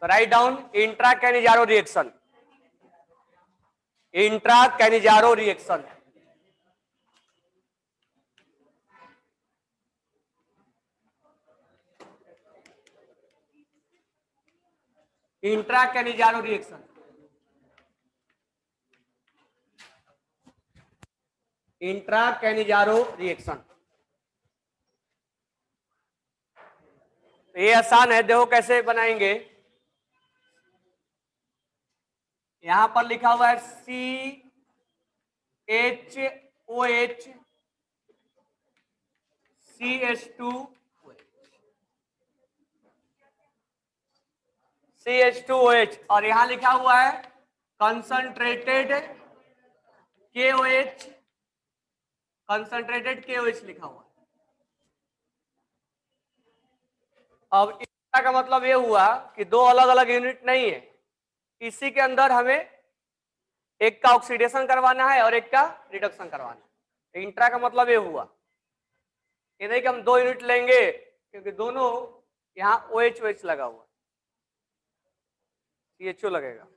तो write down intra Cannizzaro reaction, intra Cannizzaro reaction. Intra Cannizzaro reaction, intra Cannizzaro reaction. ये आसान है, देखो कैसे बनाएंगे। यहां पर लिखा हुआ है CHOH CH2 CH2OH और यहां लिखा हुआ है कंसंट्रेटेड KOH, कंसंट्रेटेड KOH लिखा हुआ है। अब इसका का मतलब ये हुआ कि दो अलग अलग यूनिट नहीं है, इसी के अंदर हमें एक का ऑक्सीडेशन करवाना है और एक का रिडक्शन करवाना है। इंट्रा का मतलब ये हुआ, ये नहीं कि हम दो यूनिट लेंगे, क्योंकि दोनों यहाँ OH लगा हुआ, CHO लगेगा।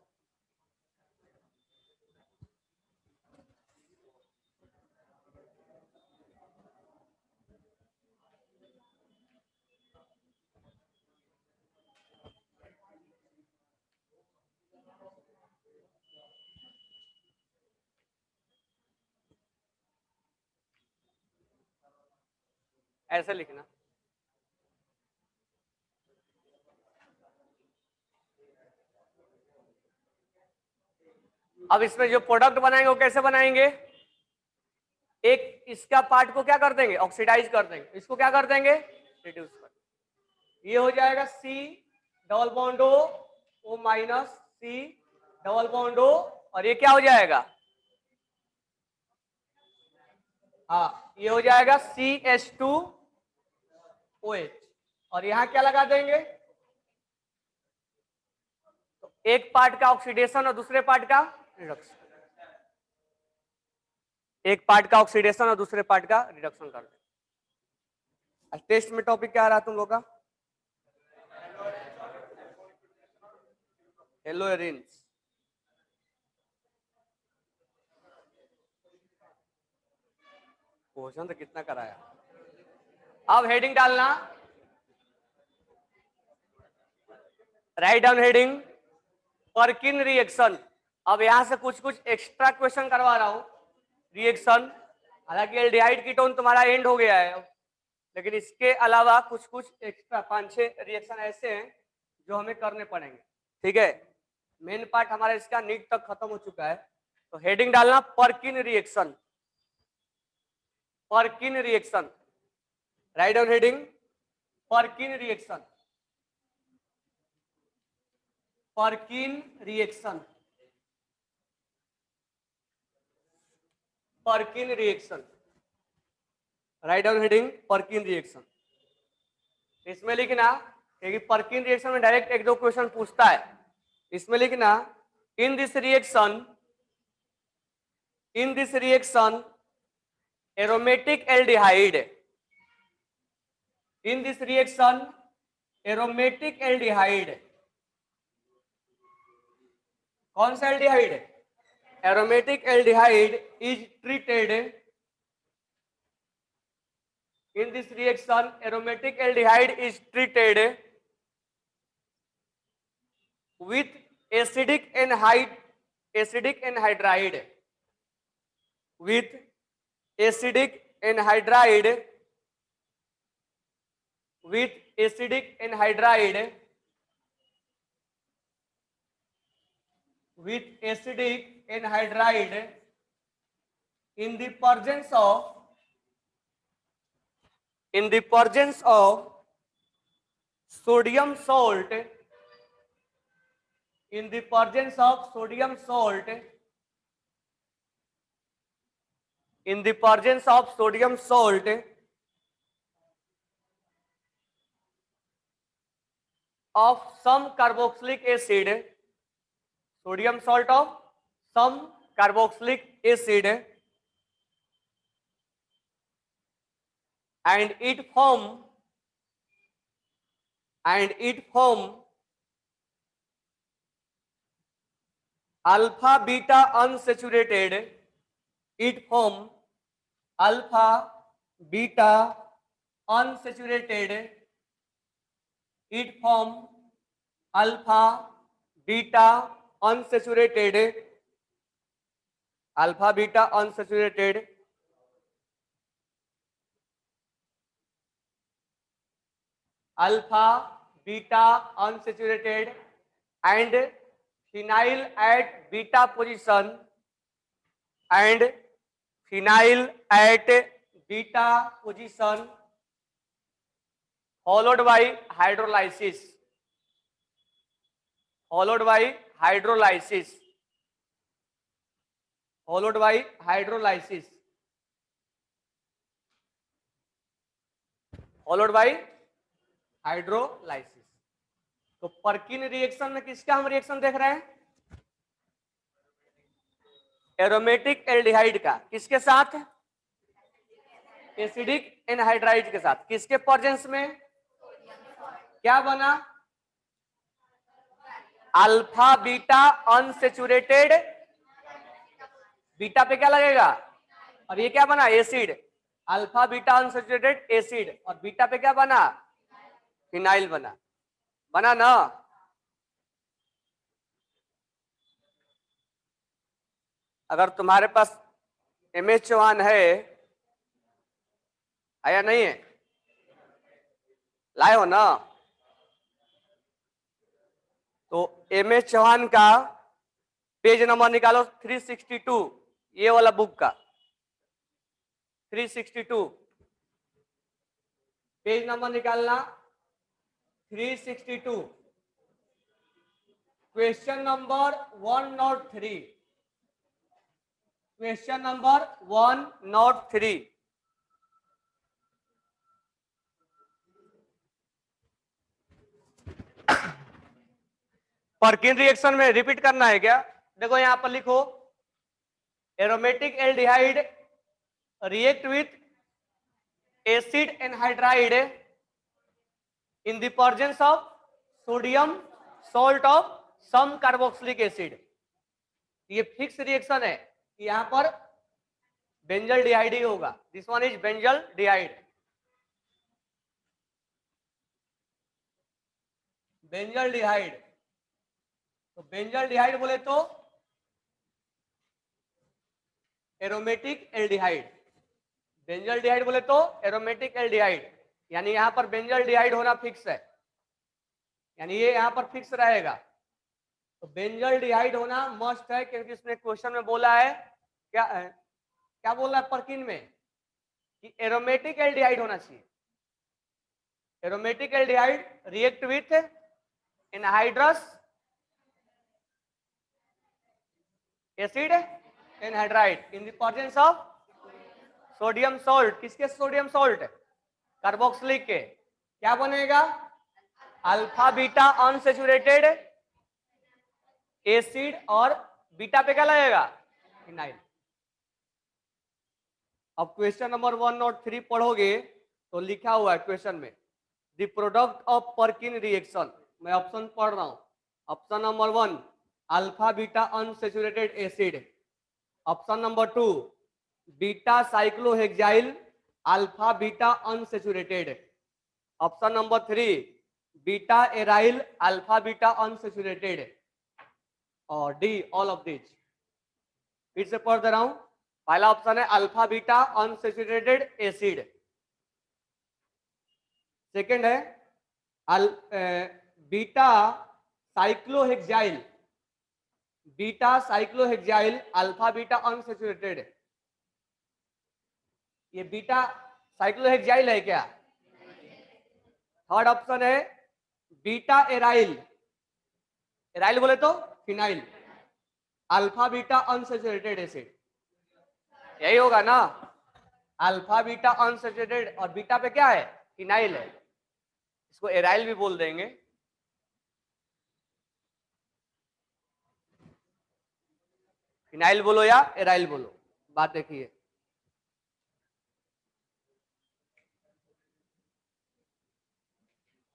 ऐसे लिखना। अब इसमें जो प्रोडक्ट बनाएंगे वो कैसे बनाएंगे? एक इसका पार्ट को क्या कर देंगे, ऑक्सीडाइज कर देंगे, इसको क्या कर देंगे, रिड्यूस कर देंगे। ये हो जाएगा C double bond O minus C double bond O, और ये क्या हो जाएगा, हाँ ये हो जाएगा CH2OH, और यहां क्या लगा देंगे, तो एक पार्ट का ऑक्सीडेशन और दूसरे पार्ट का रिडक्शन, एक पार्ट का ऑक्सीडेशन और दूसरे पार्ट का रिडक्शन कर दें। टेस्ट में टॉपिक क्या आ रहा तुम लोग का, हेलोएरिन्स। क्वेश्चन तो कितना कराया। अब हेडिंग डालना, write down heading Perkin reaction. अब यहां से कुछ कुछ एक्स्ट्रा क्वेश्चन करवा रहा हूं रिएक्शन, हालांकि एल्डिहाइड कीटोन तुम्हारा एंड हो गया है, लेकिन इसके अलावा कुछ कुछ एक्स्ट्रा 5-6 रिएक्शन ऐसे हैं जो हमें करने पड़ेंगे, ठीक है। मेन पार्ट हमारा इसका नीट तक खत्म हो चुका है। तो हेडिंग डालना Perkin reaction, Perkin reaction, write down heading Perkin reaction, Perkin reaction, Perkin reaction, write down heading Perkin reaction. इसमें लिखना, क्योंकि पर्किन रिएक्शन में डायरेक्ट एक दो क्वेश्चन पूछता है, इसमें लिखना in this reaction, in this reaction aromatic aldehyde, in this reaction aromatic aldehyde, कौन सा एल्डिहाइड है, aromatic aldehyde is treated, in this reaction aromatic aldehyde is treated with acidic anhydride, with acidic anhydride, with acidic anhydride, with acidic anhydride in the presence of, in the presence of sodium salt, in the presence of sodium salt, in the presence of sodium salt of some carboxylic acid, sodium salt of some carboxylic acid, and it form alpha beta unsaturated it form alpha beta unsaturated it form alpha beta unsaturated alpha beta unsaturated alpha beta unsaturated and phenyl at beta position and phenyl at beta position followed by hydrolysis followed by hydrolysis followed by hydrolysis followed by hydrolysis. तो Perkin reaction में किसका हम reaction देख रहे हैं? Aromatic aldehyde का। किसके साथ? एसिडिक एनहाइड्राइड के साथ। किसके प्रेजेंस में? क्या बना? अल्फा बीटा अनसेचुरेटेड, बीटा पे क्या लगेगा? और ये क्या बना? Acid. Alpha beta unsaturated acid, और बीटा पे क्या बना? फिनाइल बना। बना ना? अगर तुम्हारे पास एमएच चौहान है या नहीं है? लाए हो ना? तो एमएच चौहान का पेज नंबर निकालो 362, ये वाला बुक का 362 पेज नंबर निकालना 362, question number 103, question number 103। Perkin reaction में रिपीट करना है क्या? देखो यहां पर लिखो, aromatic aldehyde react with acid anhydride in the presence of sodium salt of some carboxylic acid. ये फिक्स रिएक्शन है कि यहां पर बेंजल डिहाइड ही होगा। This one is benzaldehyde. Benzaldehyde, तो बेंजल डिहाइड बोले तो एरोमेटिक एल्डिहाइड। बेंजल डिहाइड बोले तो एरोमेटिक एल्डिहाइड, यानी यहां पर बेंजल डिहाइड होना फिक्स है, यानी ये यहां पर फिक्स रहेगा। तो बेंजल डिहाइड होना मस्ट है, क्योंकि इसने क्वेश्चन में बोला है क्या बोल रहा है पर्किन में कि एरोमेटिक एल्डिहाइड होना चाहिए। Aromatic aldehyde react with anhydrous acid anhydride in the presence of sodium salt. किसके सोडियम सॉल्ट? कार्बोक्सिलिक के। क्या बनेगा? अल्फा बीटा अनसेचुरेटेड एसिड, और बीटा पे क्या लगेगा? फिनाइल। अब क्वेश्चन नंबर 103 पढ़ोगे तो लिखा हुआ है क्वेश्चन में, the product of Perkin reaction. मैं ऑप्शन पढ़ रहा हूं। Option number 1 alpha beta unsaturated acid, option number 2 beta cyclohexyl alpha beta unsaturated, option number 3 beta aryl alpha beta unsaturated, और डी ऑल ऑफ दिस। फिर से पढ़ दे रहा हूं। पहला ऑप्शन है alpha beta unsaturated acid, second है beta cyclohexyl, beta cyclohexyl alpha beta unsaturated. ये बीटा साइक्लोहेक्साइल है क्या? थर्ड ऑप्शन है बीटा एराइल, एराइल बोले तो phenyl alpha beta unsaturated acid. यही होगा ना? अल्फा बीटा अनसेचुरेटेड, और बीटा पे क्या है? फिनाइल है। इसको एराइल भी बोल देंगे। फिनाइल बोलो या एराइल बोलो, बात देखिए।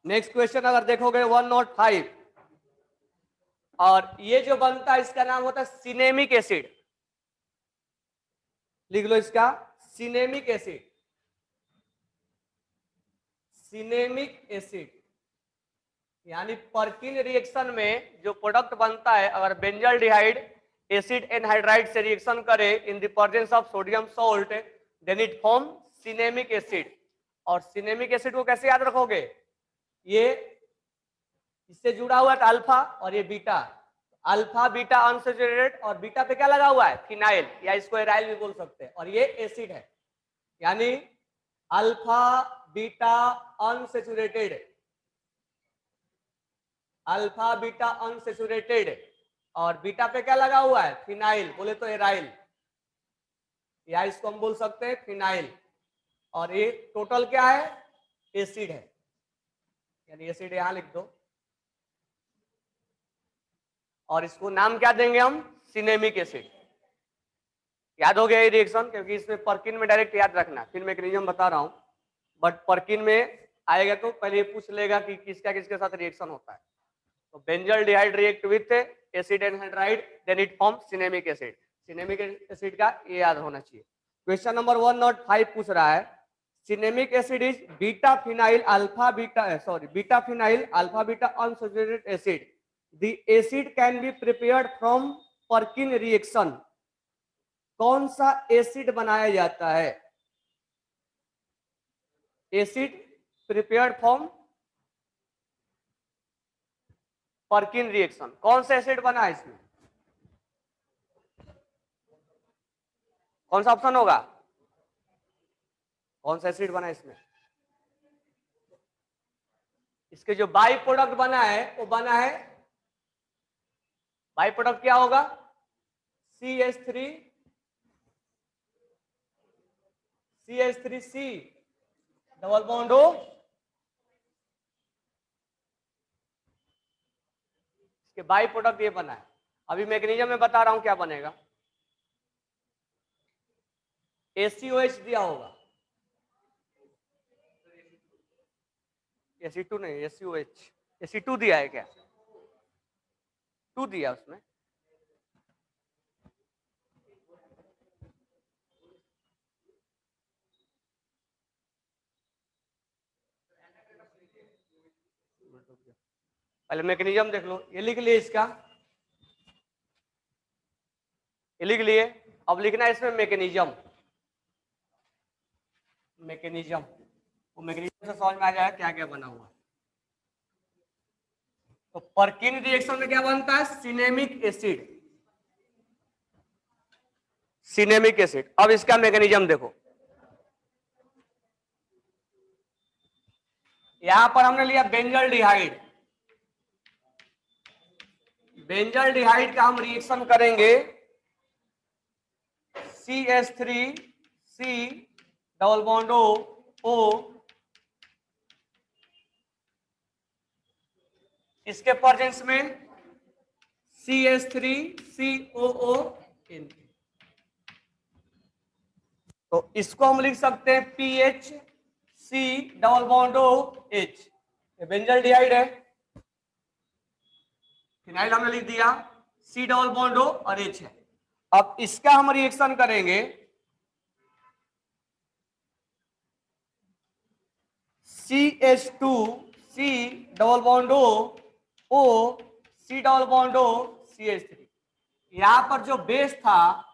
नेक्स्ट क्वेश्चन अगर देखोगे 105, और ये जो बनता है इसका नाम होता है सिनेमिक एसिड। लिख लो इसका, सिनेमिक एसिड, सिनेमिक एसिड। यानी पर्किन रिएक्शन में जो प्रोडक्ट बनता है, अगर बेंजल्डिहाइड एसिड एनहाइड्राइड से रिएक्शन करे in the presence of sodium salt, then it form cinnamic acid. और सिनेमिक एसिड को कैसे याद रखोगे, ये इससे जुड़ा हुआ है अल्फा और ये बीटा, अल्फा बीटा अनसैचुरेटेड, और बीटा पे क्या लगा हुआ है, फिनाइल, या इसको एराइल भी बोल सकते हैं, और ये एसिड है। यानी alpha beta unsaturated, alpha beta unsaturated, और बीटा पे क्या लगा हुआ है, फिनाइल, बोले तो एराइल, या इसको हम बोल सकते हैं फिनाइल। और ये टोटल क्या है, एसिड है, यानी एसिड यहां लिख दो, और इसको नाम क्या देंगे हम, सिनेमिक एसिड। याद हो गया ये रिएक्शन, क्योंकि इसमें पर्किन में डायरेक्ट याद रखना, फिर मैकेनिज्म बता रहा हूं, बट पर्किन में आएगा तो पहले ये पूछ लेगा कि किसका किसके साथ रिएक्शन होता है। तो benzaldehyde react with acid anhydride, then it form cinnamic acid. Cinnamic acid का ये याद होना चाहिए। क्वेश्चन नंबर 105 पूछ रहा है, cinnamic acid is beta phenyl alpha beta, sorry beta phenyl alpha beta unsaturated acid, the acid can be prepared from Perkin reaction. कौन सा एसिड बनाया जाता है, acid prepared from Perkin reaction, कौन सा एसिड बना है इसमें, कौन सा ऑप्शन होगा, कौन सा एसिड बना है इसमें, इसके जो बाई प्रोडक्ट बना है वो बना है, बाई प्रोडक्ट क्या होगा, CH3, CH3C double bond O, इसके बाई प्रोडक्ट ये बना है। अभी मैकेनिज्म में बता रहा हूं क्या बनेगा, ACOH दिया होगा, Ac2 नहीं, ACOH, Ac2 दिया है क्या, 2 दिया उसमें, पहले मैकेनिज्म देख लो, ये लिख लिए इसका, ये लिख लिए। अब लिखना है इसमें मैकेनिज्म, मैकेनिज्म, वो मैकेनिज्म से समझ में आ जाएगा क्या क्या बना हुआ। तो पर्किन रिएक्शन में क्या बनता है, सिनेमिक एसिड, सिनेमिक एसिड। अब इसका मैकेनिज्म देखो, यहां पर हमने लिया बेंजल्डिहाइड, बेंजल्डिहाइड का हम रिएक्शन करेंगे CH3C डबल बॉन्ड O, इसके प्रेजेंस में CH3COON, तो इसको हम लिख सकते हैं PHC डबल बॉन्ड OH, ये बेंजल्डिहाइड है, फिनाइल हमने लिख दिया, C डबल बॉन्ड O और H है। अब इसका हम रिएक्शन करेंगे CH2C double bond O, C double bond O, CH3। यहां पर जो बेस था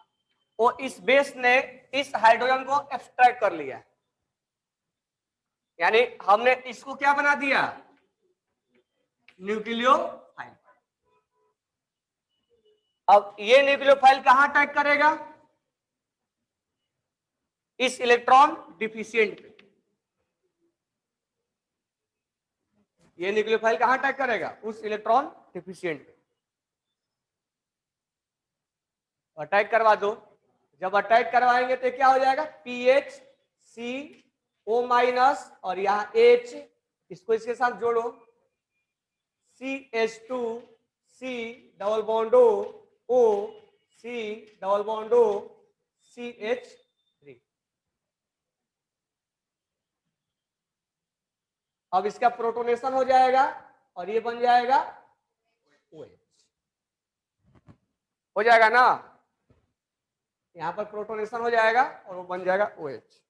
वो इस बेस ने इस हाइड्रोजन को एक्सट्रैक्ट कर लिया, यानी हमने इसको क्या बना दिया, न्यूक्लियोफाइल। अब ये न्यूक्लियोफाइल कहां अटैक करेगा, इस इलेक्ट्रॉन डिफिशिएंट पे, ये न्यूक्लियोफाइल कहां अटैक करेगा, उस इलेक्ट्रॉन डिफिशिएंट पे, अटैक करवा दो। जब अटैक करवाएंगे तो क्या हो जाएगा, PHCO माइनस, और यहां H, इसको इसके साथ जोड़ो, CH2C double bond O, C double bond O, CH3। अब इसका प्रोटोनेशन हो जाएगा और ये बन जाएगा OH। हो जाएगा ना, यहाँ पर प्रोटोनेशन हो जाएगा और वो बन जाएगा OH।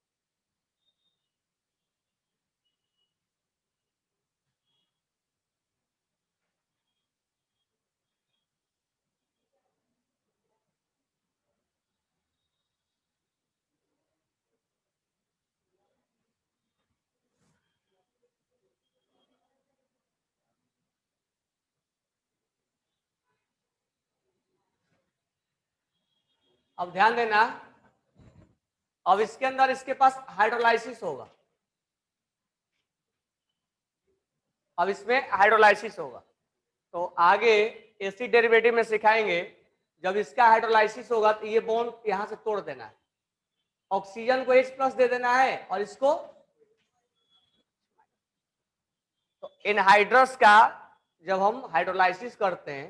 अब ध्यान देना, अब इसके अंदर इसके पास हाइड्रोलाइसिस होगा, अब इसमें हाइड्रोलाइसिस होगा। तो आगे एसिड डेरिवेटिव में सिखाएंगे, जब इसका हाइड्रोलाइसिस होगा तो ये बॉन्ड यहां से तोड़ देना है, ऑक्सीजन को H+ दे देना है और इसको, तो एनहाइड्रस का जब हम हाइड्रोलाइसिस करते हैं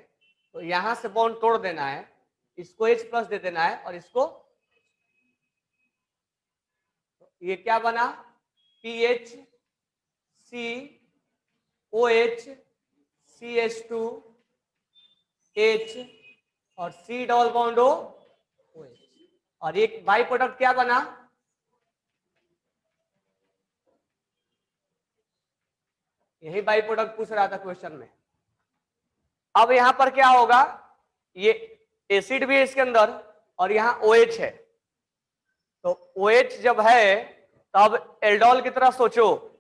तो यहां से बॉन्ड तोड़ देना है, इसको H+ दे देना है और इसको, तो ये क्या बना, PH C OH CH2 H और C डबल बॉन्ड OH, और एक बाई प्रोडक्ट क्या बना, यही बाई प्रोडक्ट पूछ रहा था क्वेश्चन में। अब यहां पर क्या होगा, ये एसिड भी है इसके अंदर और यहाँ OH है, तो OH जब है तब एल्डोल की तरह सोचो,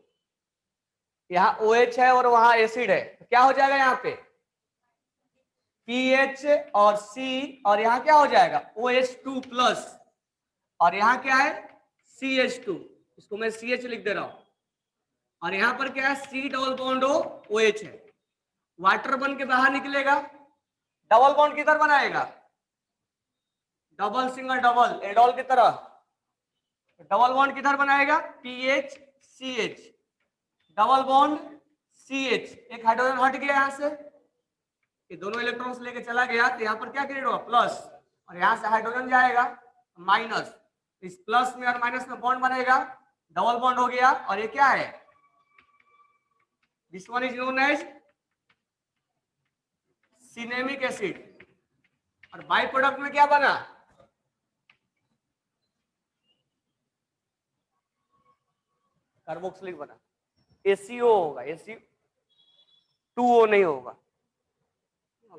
यहाँ OH है और वहां एसिड है, तो क्या हो जाएगा यहाँ पे PH और C, और यहाँ क्या हो जाएगा OH2+, और यहाँ क्या है CH2, इसको मैं CH लिख दे रहा हूं, और यहाँ पर क्या है C डबल बॉन्ड OH है, वाटर बन के बाहर निकलेगा, डबल बॉन्ड किधर बनाएगा, डबल सिंगल डबल एडोल की तरह, डबल बॉन्ड किधर बनाएगा PH CH, double bond CH, एक हाइड्रोजन हट गया यहां से, ये दोनों इलेक्ट्रॉन्स लेके चला गया, तो यहाँ पर क्या क्रिएट होगा प्लस, और यहाँ से हाइड्रोजन जाएगा माइनस, इस प्लस में और माइनस में बॉन्ड बनेगा, डबल बॉन्ड हो गया, और ये क्या है, this one is known as cinnamic acid, और बाई प्रोडक्ट में क्या बना, कार्बोक्सिलिक बना, ACO होगा, ACO2O नहीं होगा,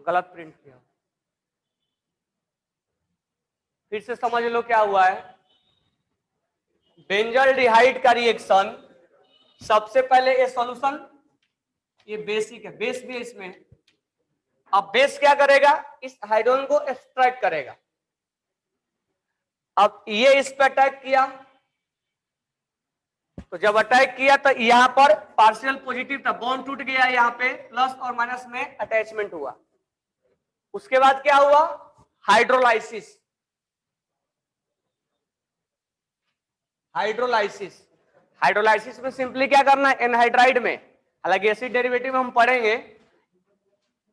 गलत प्रिंट किया, फिर से समझ लो क्या हुआ है, बेंजल्डिहाइड का रिएक्शन, सबसे पहले ये सॉल्यूशन, ये बेसिक है, बेस भी है इसमें, अब बेस क्या करेगा, इस हाइड्रोजन को एक्सट्रैक्ट करेगा, अब ये इस पर अटैक किया, तो जब अटैक किया तो यहां पर पार्शियल पॉजिटिव था, बॉन्ड टूट गया, यहाँ पे प्लस और माइनस में अटैचमेंट हुआ, उसके बाद क्या हुआ हाइड्रोलाइसिस, हाइड्रोलाइसिस, हाइड्रोलाइसिस में सिंपली क्या करना है एनहाइड्राइड में, हालांकि एसिड डेरिवेटिव में हम पढ़ेंगे,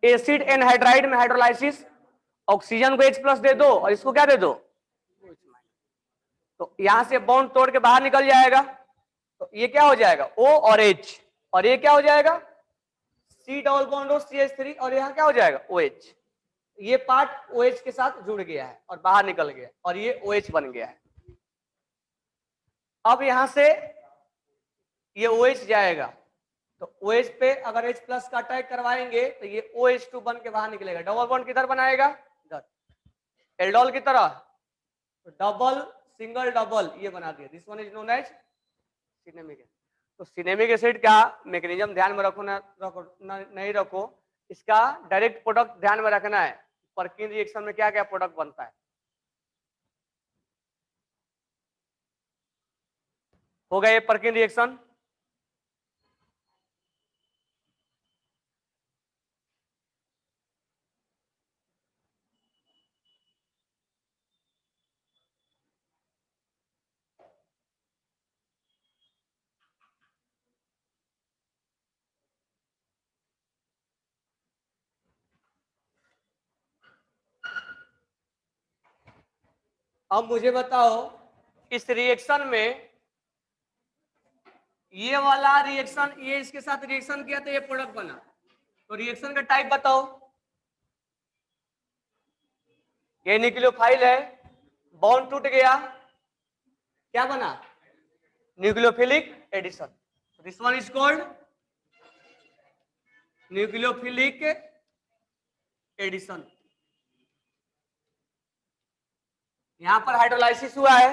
एसिड एनहाइड्राइड में हाइड्रोलाइसिस, ऑक्सीजन को H+ दे दो और इसको क्या दे दो, तो यहां से बॉन्ड तोड़ के बाहर निकल जाएगा, तो ये क्या हो जाएगा O और H, और ये क्या हो जाएगा C डबल बॉन्ड CH3, और यहां क्या हो जाएगा OH, ये पार्ट OH के साथ जुड़ गया है और बाहर निकल गया, और ये OH बन गया है। अब यहां से ये OH जाएगा, तो OH पे अगर H+ का अटैक करवाएंगे तो ये OH2 बन के बाहर निकलेगा, डबल बॉन्ड किधर बनाएगा इधर, एल्डोल की तरह, तो डबल सिंगल डबल ये बना दिया, this one is known as cinnamic acid. तो सिनेमिक एसिड का मैकेनिज्म ध्यान में रखो ना, नहीं रखो, इसका डायरेक्ट प्रोडक्ट ध्यान में रखना है, पर्किन रिएक्शन में क्या क्या प्रोडक्ट बनता है, हो गया ये पर्किन रिएक्शन। अब मुझे बताओ इस रिएक्शन में, ये वाला रिएक्शन, ये इसके साथ रिएक्शन किया तो ये प्रोडक्ट बना, तो रिएक्शन का टाइप बताओ, ये न्यूक्लियोफाइल है, बॉन्ड टूट गया, क्या बना? Nucleophilic addition. This one is called nucleophilic addition. यहां पर हाइड्रोलाइसिस हुआ है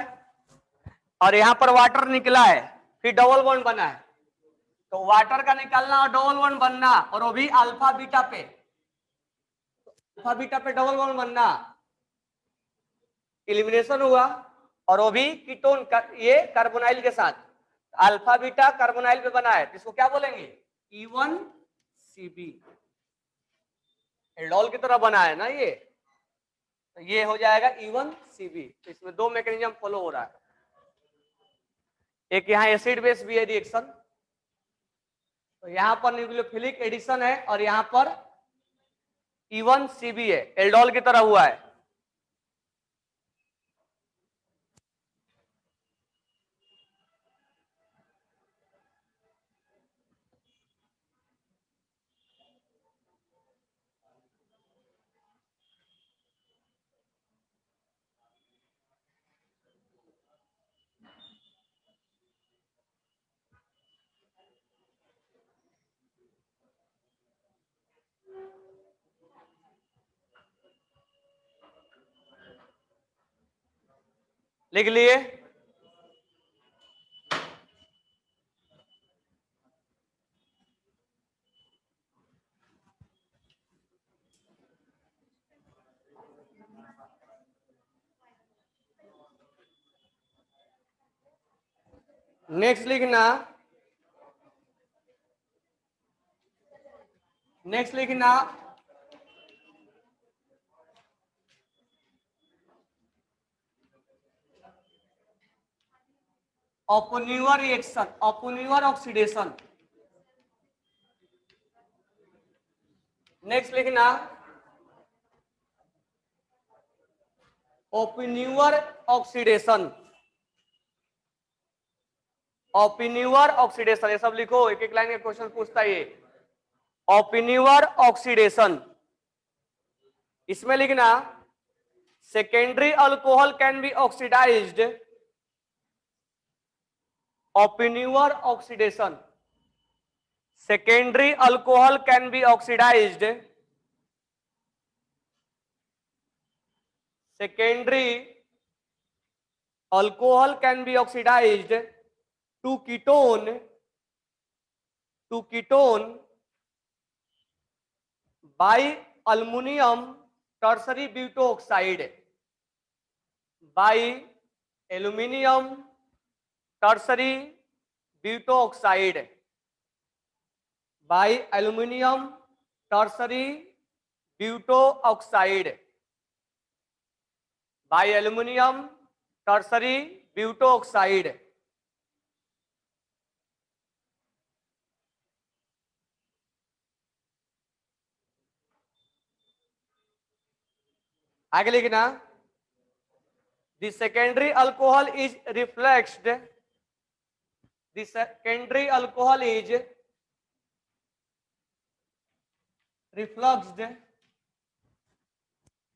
और यहां पर वाटर निकला है, फिर डबल बॉन्ड बना है. तो वाटर का निकलना और डबल बॉन्ड बनना, और वो भी अल्फा बीटा पे, अल्फा बीटा पे डबल बॉन्ड बनना, एलिमिनेशन हुआ, और वो भी कीटोन ये कार्बोनाइल के साथ. अल्फा बीटा कार्बोनाइल पे बना है, जिसको क्या बोलेंगे? E1CB. एल्डोल की तरह बना है ना ये, तो ये हो जाएगा E1CB. तो इसमें दो मैकेनिज्म फॉलो हो रहा है. एक यहाँ एसिड बेस भी है रिएक्शन, तो यहाँ पर न्यूक्लियोफिलिक एडिशन है और यहाँ पर E1CB है, एल्डोल की तरह हुआ है. लिख लिए? नेक्स्ट लिखना, नेक्स्ट लिखना ओपोन्यूअर रिएक्शन, ओपोन्यूअर ऑक्सीडेशन. नेक्स्ट लिखना ओपोन्यूअर ऑक्सीडेशन, ओपोन्यूअर ऑक्सीडेशन. ये सब लिखो, एक एक लाइन का क्वेश्चन पूछता है ये. ओपोन्यूअर ऑक्सीडेशन, इसमें लिखना secondary alcohol can be oxidised, Oppenauer oxidation. secondary alcohol can be oxidized, secondary alcohol can be oxidized to ketone, to ketone by aluminum tertiary butoxide, by aluminium tertiary butoxide, by aluminium tertiary butoxide, by aluminium tertiary butoxide. आगे लिखना the secondary alcohol is refluxed, the secondary alcohol is refluxed,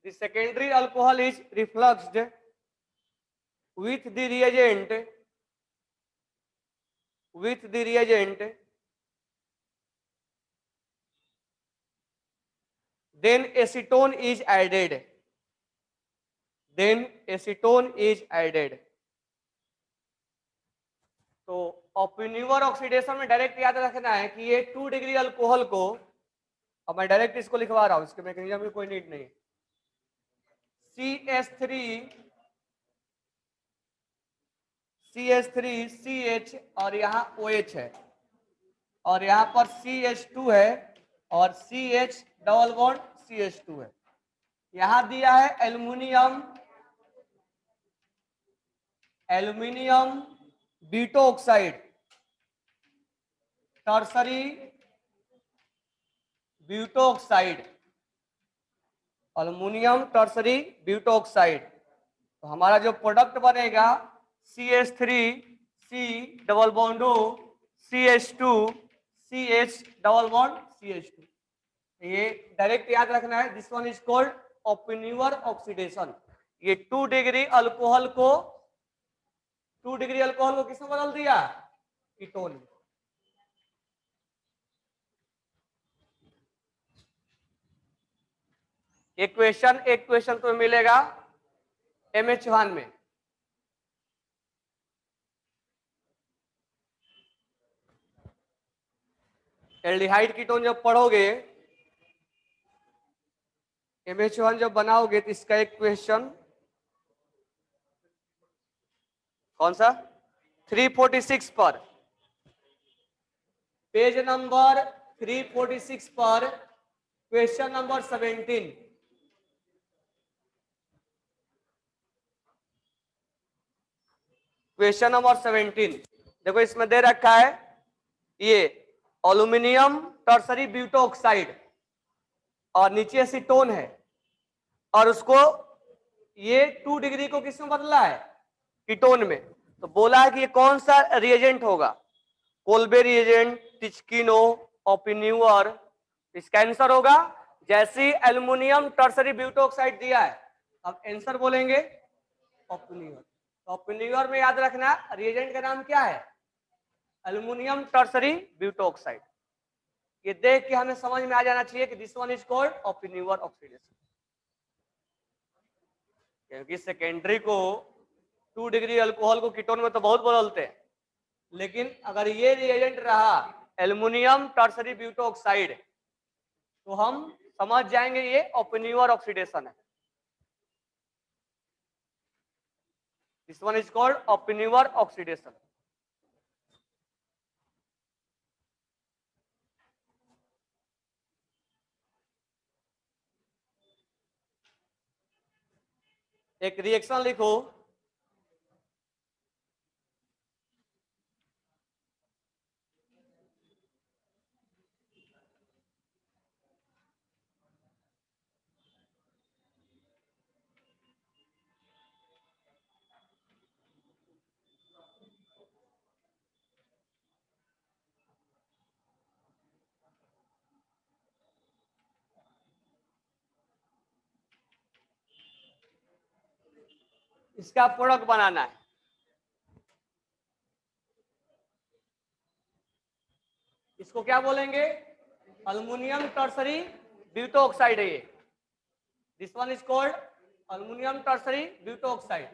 the secondary alcohol is refluxed with the reagent, with the reagent, then acetone is added, then acetone is added. तो ओपोन्यूअर oxidation में direct याद रखना है कि ये 2 degree alcohol को, अब मैं डायरेक्ट इसको लिखवा रहा हूं, इसके मैकेनिज्म की कोई नीड नहीं. CH3CH और यहाँ OH है, और यहाँ पर CH2 है और CH डबल बॉन्ड CH2 है. यहाँ दिया है aluminium, aluminium butoxide, tertiary butoxide, aluminium tertiary butoxide. तो हमारा जो प्रोडक्ट बनेगा CH3C double bond O CH2 CH double bond CH2. ये डायरेक्ट याद रखना है. This one is called Oppenauer oxidation. ये 2 डिग्री अल्कोहल को किसमें बदल दिया? कीटोन में। एक क्वेश्चन तो मिलेगा MH1 में। एल्डिहाइड कीटोन जब पढ़ोगे, MH1 जब बनाओगे तो इसका एक क्वेश्चन कौन सा 346 पर, पेज नंबर 346 पर क्वेश्चन नंबर 17। क्वेश्चन नंबर 17 देखो, इसमें दे रखा है ये एल्यूमिनियम टर्सरी ब्यूटो ऑक्साइड और नीचे एसीटोन है, और उसको ये 2 डिग्री को किसमें बदला है? कीटोन में। तो बोला है कि ये कौन सा रिएजेंट होगा? Kolbe reagent, Tishchenko, Oppenauer. इसका आंसर होगा, जैसे एल्युमिनियम टर्सरी ब्यूटो ऑक्साइड दिया है, अब आंसर बोलेंगे ओपेन्यूअर। तो ओपेन्यूअर में याद रखना रिएजेंट का नाम क्या है? Aluminium tertiary butoxide. ये देख के हमें समझ में आ जाना चाहिए कि this one is called Oppenauer oxidation, क्योंकि सेकेंडरी को 2 डिग्री अल्कोहल को कीटोन में तो बहुत बदलते हैं, लेकिन अगर ये रिएजेंट रहा एल्युमिनियम टर्सरी ब्यूटो ऑक्साइड तो हम समझ जाएंगे ये ओपेन्यूअर ऑक्सीडेशन है। This one is called Oppenauer oxidation. एक रिएक्शन लिखो, इसका प्रोडक्ट बनाना है। इसको क्या बोलेंगे? एल्युमिनियम टर्सरी ब्यूटो ऑक्साइड है ये। This one is called aluminium tertiary butoxide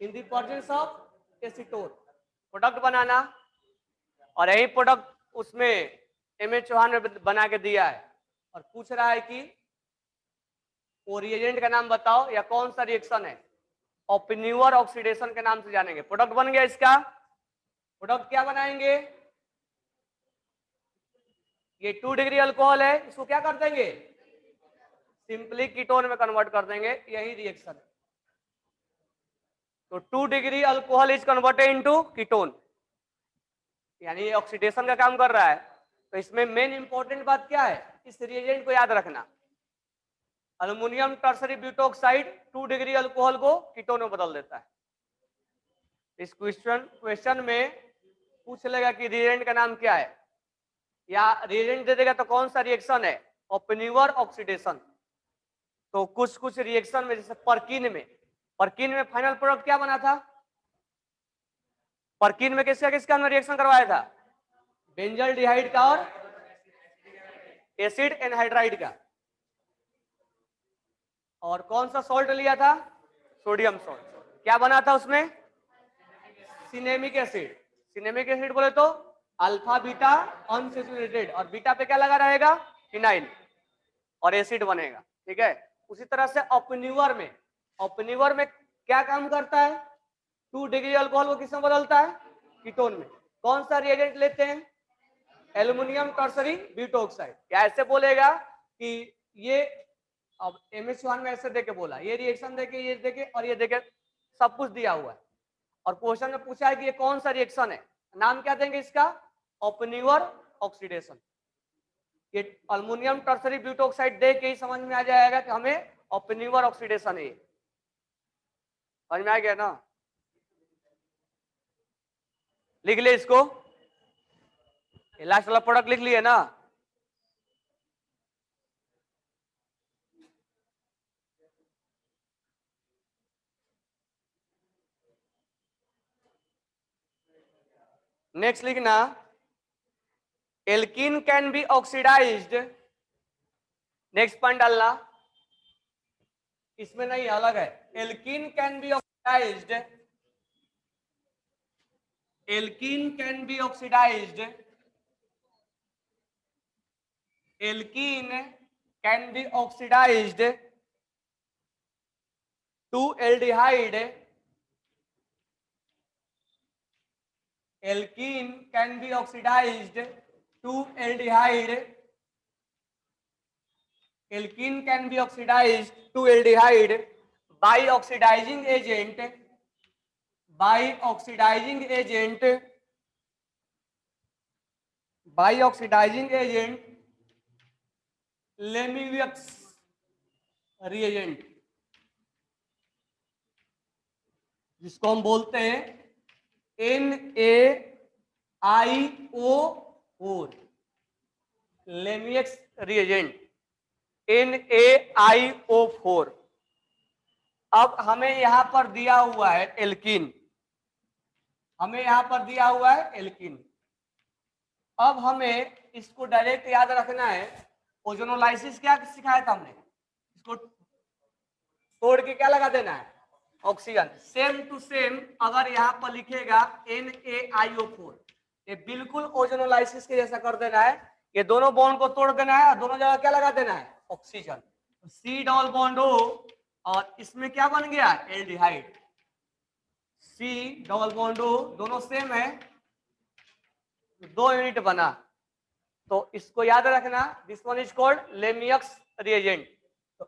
in the presence of acetone. Product बनाना, और यही प्रोडक्ट उसमें MH चौहान ने बना के दिया है, और पूछ रहा है कि वो रिएजेंट का नाम बताओ या कौन सा रिएक्शन है। ओपेन्यूअर ऑक्सीडेशन के नाम से जानेंगे। प्रोडक्ट बन गया इसका। प्रोडक्ट क्या बनाएंगे? ये 2 डिग्री अल्कोहल है, इसको क्या कर देंगे? सिंपली कीटोन में कन्वर्ट कर देंगे, यही रिएक्शन है। तो 2 degree alcohol is converted into ketone, यानी ये ऑक्सीडेशन का काम कर रहा है। तो इसमें मेन इंपॉर्टेंट बात क्या है? इस रिएजेंट को याद रखना, aluminium tertiary butoxide 2 degree alcohol को कीटोन में बदल देता है। इस क्वेश्चन में पूछ लेगा कि रिएजेंट का नाम क्या है, या रिएजेंट दे देगा तो कौन सा रिएक्शन है? ओपेन्यूअर ऑक्सीडेशन। तो कुछ रिएक्शन में, जैसे पर्किन में फाइनल प्रोडक्ट क्या बना था? पर्किन में किसका किसका रिएक्शन करवाया था? बेंजल डिहाइड का और एसिड एनहाइड्राइड का। और कौन सा सॉल्ट लिया था? Sodium salt. क्या बना था उसमें? Cinnamic acid. सिनेमिक एसिड बोले तो अल्फा बीटा अनसैचुरेटेड, और बीटा पे क्या लगा रहेगा? फिनाइल, और एसिड बनेगा। ठीक है। उसी तरह से ओपेन्यूअर में क्या काम करता है? 2 डिग्री अल्कोहल को किसमें बदलता है? कीटोन में। कौन सा रिएजेंट लेते हैं? Aluminium tertiary butoxide. क्या ऐसे बोलेगा कि ये, अब MH1 में ऐसे देके बोला, ये रिएक्शन देके, ये देके और ये देके, सब कुछ दिया हुआ है, और क्वेश्चन में पूछा है कि ये कौन सा रिएक्शन है, नाम क्या देंगे इसका? ओपेन्यूअर ऑक्सीडेशन। ये एल्युमिनियम टर्सरी ब्यूटो ऑक्साइड देख के ही समझ में आ जाएगा कि हमें ओपेन्यूअर ऑक्सीडेशन है। समझ में आ गया ना? लिख ले इसको, लास्ट वाला प्रोडक्ट लिख लिए ना? नेक्स्ट लिखना, alkene can be oxidised, next point डालना, इसमें नहीं अलग है, alkene can be oxidised, alkene can be oxidised, alkene can be oxidised to aldehyde, alkene can be oxidised to aldehyde, alkene can be oxidised to aldehyde by oxidising agent, by oxidising agent, by oxidising agent Lemieux reagent, जिसको हम बोलते हैं NaIO4, लेमियक्स reagent NaIO4। अब हमें यहां पर दिया हुआ है एल्कीन, हमें यहां पर दिया हुआ है एल्कीन। अब हमें इसको डायरेक्ट याद रखना है, ओजोनोलाइसिस क्या सिखाया था हमने, इसको तोड़ के क्या लगा देना है, ऑक्सीजन। सेम टू सेम अगर यहाँ पर लिखेगा NaIO4, ये बिल्कुल ओजोनोलाइसिस के जैसा कर देना है, ये दोनों बॉन्ड को तोड़ देना है और दोनों जगह क्या लगा देना है, oxygen. C double bond O और इसमें क्या बन गया, aldehyde, C double bond O, दोनों सेम है, 2 यूनिट बना। तो इसको याद रखना, this one is called Lemieux reagent. तो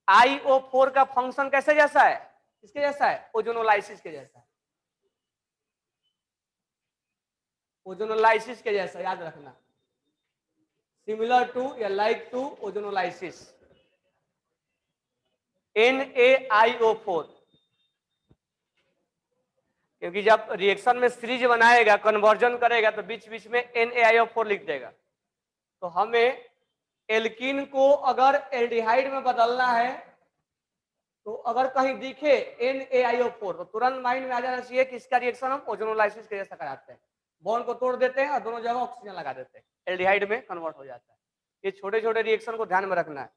NaIO4 का फंक्शन कैसे जैसा है, किसके जैसा है, ओजोनोलाइसिस के जैसा है, ओजोनोलाइसिस के जैसा याद रखना, सिमिलर टू या लाइक टू ओजोनोलाइसिस, NaIO4। क्योंकि जब रिएक्शन में सीरीज बनाएगा, कन्वर्जन करेगा, तो बीच बीच में NaIO4 लिख देगा। तो हमें एल्कीन को अगर एल्डिहाइड में बदलना है, तो अगर कहीं दिखे NaIO4 तो तुरंत माइंड में आ जाना चाहिए कि इसका रिएक्शन हम ओजोनोलाइसिस के जैसा कराते हैं, बॉन्ड को तोड़ देते हैं और दोनों जगह ऑक्सीजन लगा देते हैं, एल्डिहाइड में कन्वर्ट हो जाता है। ये छोटे छोटे रिएक्शन को ध्यान में रखना है।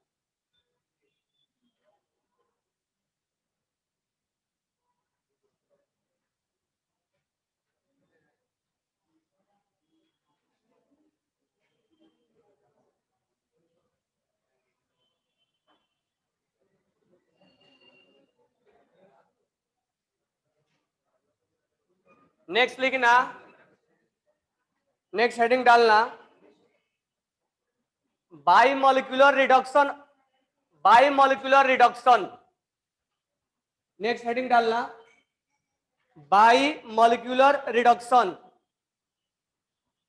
नेक्स्ट लिखना, नेक्स्ट हेडिंग डालना, बाइमोलिक्यूलर रिडक्शन, बाइमोलिक्यूलर रिडक्शन, नेक्स्ट हेडिंग डालना, बाइमोलिक्यूलर रिडक्शन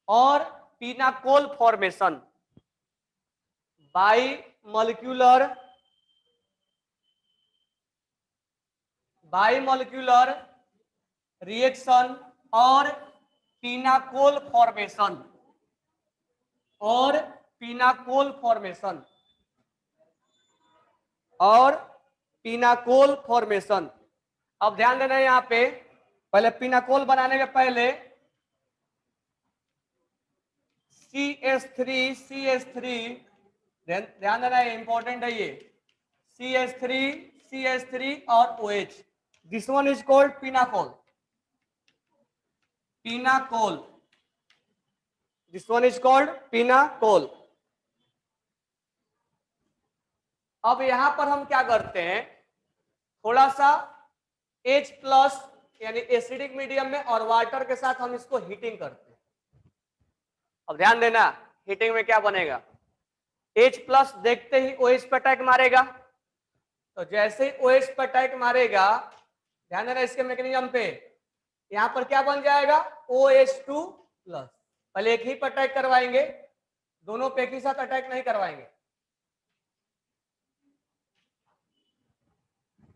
और पिनाकोल फॉर्मेशन, बाइमोलिक्यूलर, बाइमोलिक्यूलर रिएक्शन और पिनाकोल फॉर्मेशन, और पिनाकोल फॉर्मेशन, और पिनाकोल फॉर्मेशन। अब ध्यान देना है, यहाँ पे पहले पिनाकोल बनाने के पहले CH3 ध्यान देना है, इंपॉर्टेंट है ये, CH3 और OH, this one is called pinacol, pinacol, this one is called pinacol. अब यहां पर हम क्या करते हैं, थोड़ा सा H+ यानी एसिडिक मीडियम में और वाटर के साथ हम इसको हीटिंग करते हैं। अब ध्यान देना, हीटिंग में क्या बनेगा, H+ देखते ही OH पर अटैक मारेगा, तो जैसे ही OH पर अटैक मारेगा, ध्यान देना इसके मैकेनिज्म पे, यहां पर क्या बन जाएगा, OH2+। पहले एक ही पर अटैक करवाएंगे, दोनों पे एक ही साथ अटैक नहीं करवाएंगे।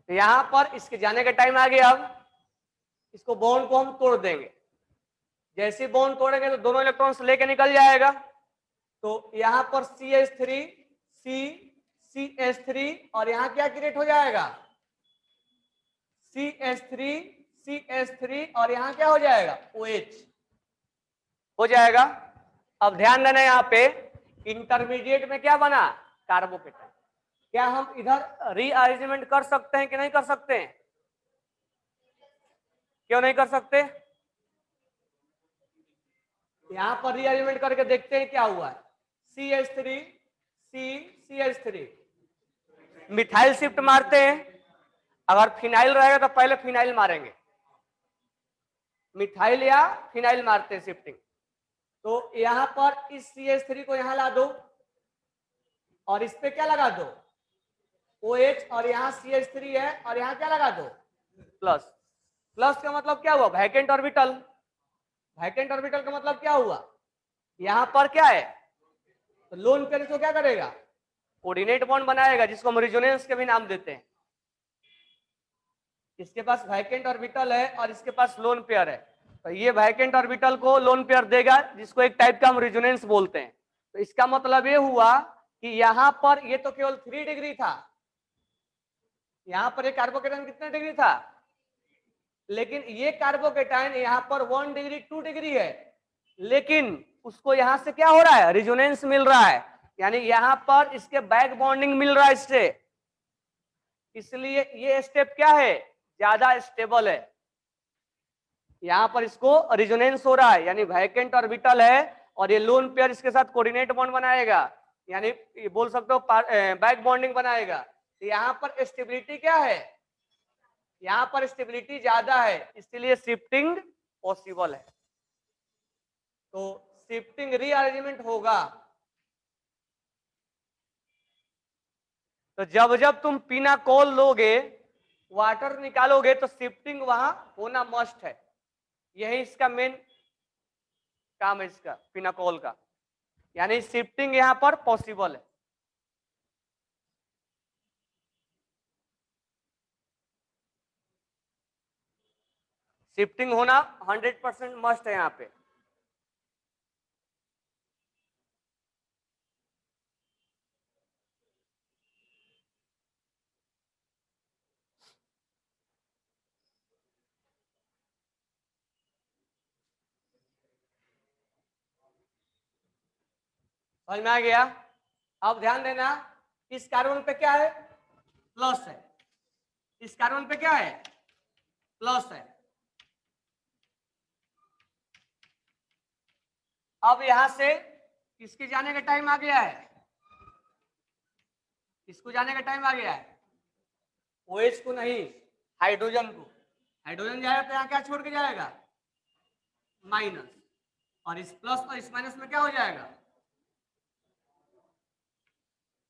तो यहां पर इसके जाने का टाइम आ गया। अब इसको बॉन्ड को हम तोड़ देंगे, जैसे बॉन्ड तोड़ेंगे तो दोनों इलेक्ट्रॉन्स लेके निकल जाएगा। तो यहां पर CH3 और यहां क्या क्रिएट हो जाएगा, CH3 CH3 और यहाँ क्या हो जाएगा OH हो जाएगा। अब ध्यान देना यहाँ पे इंटरमीडिएट में क्या बना कार्बोकेटाइन। क्या हम इधर रीअरेंजमेंट कर सकते हैं कि नहीं कर सकते हैं? क्यों नहीं कर सकते? यहां पर रीअरेंजमेंट करके देखते हैं क्या हुआ है। CH3 CH3 मिथाइल शिफ्ट मारते हैं। अगर फिनाइल रहेगा तो पहले फिनाइल मारेंगे, मिथाइल या फिनाइल मारते हैं शिफ्टिंग। तो यहां पर इस CH3 को यहां ला दो और इस पे क्या लगा दो OH और यहाँ CH3 है और यहाँ क्या लगा दो प्लस। प्लस का मतलब क्या हुआ वैकेंट ऑर्बिटल। वैकेंट ऑर्बिटल का मतलब क्या हुआ यहाँ पर क्या है तो लोन पेयर इसको क्या करेगा कोऑर्डिनेट बॉन्ड बनाएगा जिसको हम रेजोनेंस के भी नाम देते हैं। इसके पास वैकेंट ऑर्बिटल है और इसके पास लोन पेयर है तो ये वैकेंट ऑर्बिटल को लोन पेयर देगा जिसको एक टाइप का हम रेजोनेंस बोलते हैं। तो इसका मतलब ये हुआ कि यहाँ पर ये तो केवल 3 डिग्री था, यहाँ पर ये कार्बोकेटाइन कितने डिग्री था, लेकिन ये कार्बोकेटाइन यहाँ पर 1 डिग्री 2 डिग्री है, लेकिन उसको यहाँ से क्या हो रहा है रेजोनेंस मिल रहा है, यानी यहाँ पर इसके बैक बॉन्डिंग मिल रहा है इससे, इसलिए ये स्टेप क्या है ज्यादा स्टेबल है। यहाँ पर इसको रेजोनेंस हो रहा है यानी वैकेंट ऑर्बिटल है और ये लोन पेयर इसके साथ कोऑर्डिनेट बॉन्ड बनाएगा, यानी ये बोल सकते हो बैक बॉन्डिंग बनाएगा। तो यहाँ पर स्टेबिलिटी क्या है, यहाँ पर स्टेबिलिटी ज्यादा है इसलिए शिफ्टिंग पॉसिबल है। तो शिफ्टिंग रीअरेंजमेंट होगा तो जब जब तुम पिनाकोल लोगे वाटर निकालोगे तो शिफ्टिंग वहां होना मस्ट है, यही इसका मेन काम है इसका पिनाकोल का, यानी शिफ्टिंग यहां पर पॉसिबल है। शिफ्टिंग होना 100% मस्ट है यहाँ पे। समझ में आ गया? अब ध्यान देना इस कार्बन पे क्या है प्लस है, इस कार्बन पे क्या है प्लस है। अब यहां से किसके जाने का टाइम आ गया है, किसको जाने का टाइम आ गया है OH को नहीं हाइड्रोजन को। हाइड्रोजन जाएगा तो यहाँ क्या छोड़ के जाएगा माइनस, और इस प्लस और इस माइनस में क्या हो जाएगा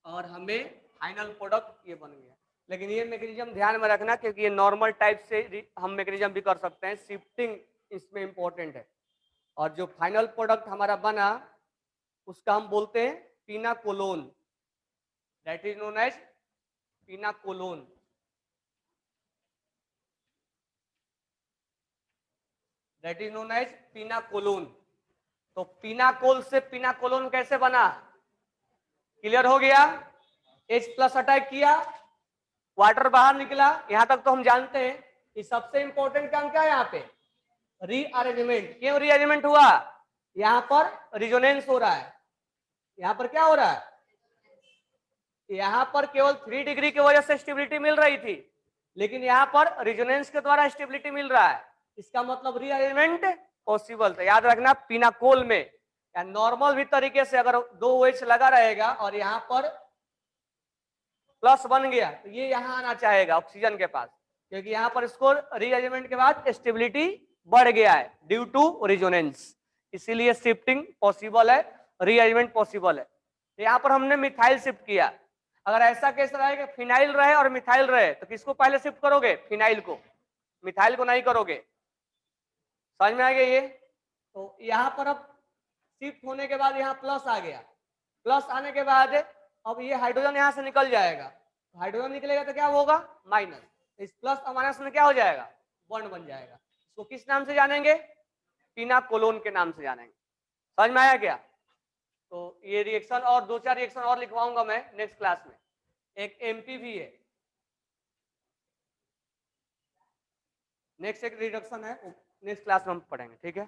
और हमें फाइनल प्रोडक्ट ये बन गया। लेकिन ये मैकेनिज्म ध्यान में रखना क्योंकि ये नॉर्मल टाइप से हम मैकेनिज्म भी कर सकते हैं, शिफ्टिंग इसमें इंपॉर्टेंट है। और जो फाइनल प्रोडक्ट हमारा बना उसका हम बोलते हैं pinacolone, that is known as pinacolone. That is known as pinacolone. तो पिनाकोल से पिनाकोलोन कैसे बना क्लियर हो गया। H+ अटैक किया वाटर बाहर निकला, यहां तक तो हम जानते हैं कि सबसे इंपॉर्टेंट काम क्या है यहाँ पे रीअरेंजमेंट। क्यों रीअरेंजमेंट हुआ यहाँ पर रिजोनेंस हो रहा है, यहाँ पर क्या हो रहा है यहाँ पर केवल 3 डिग्री की वजह से स्टेबिलिटी मिल रही थी, लेकिन यहाँ पर रिजोनेंस के द्वारा स्टेबिलिटी मिल रहा है, इसका मतलब रीअरेंजमेंट पॉसिबल था। याद रखना पिनाकोल में या नॉर्मल भी तरीके से अगर 2 OH लगा रहेगा और यहाँ पर प्लस बन गया तो ये यहाँ आना चाहेगा ऑक्सीजन के पास, क्योंकि यहाँ पर इसको रीअरेंजमेंट के बाद स्टेबिलिटी बढ़ गया है ड्यू टू रेजोनेंस, इसीलिए शिफ्टिंग पॉसिबल है, रीअरेंजमेंट पॉसिबल है। तो यहाँ पर हमने मिथाइल शिफ्ट किया। अगर ऐसा केस रहे कि फिनाइल रहे और मिथाइल रहे तो किसको पहले शिफ्ट करोगे फिनाइल को, मिथाइल को नहीं करोगे। समझ में आ गया ये। तो यहाँ पर अब शिफ्ट होने के बाद यहाँ प्लस आ गया, प्लस आने के बाद अब ये हाइड्रोजन यहाँ से निकल जाएगा, हाइड्रोजन निकलेगा तो क्या होगा माइनस, इस प्लस और माइनस में क्या हो जाएगा बॉन्ड बन जाएगा। इसको किस नाम से जानेंगे पिनाकोलोन के नाम से जानेंगे। समझ में आया क्या। तो ये रिएक्शन और 2-4 रिएक्शन और लिखवाऊंगा मैं नेक्स्ट क्लास में। एक MP भी है, नेक्स्ट एक रिडक्शन है, नेक्स्ट क्लास में हम पढ़ेंगे, ठीक है।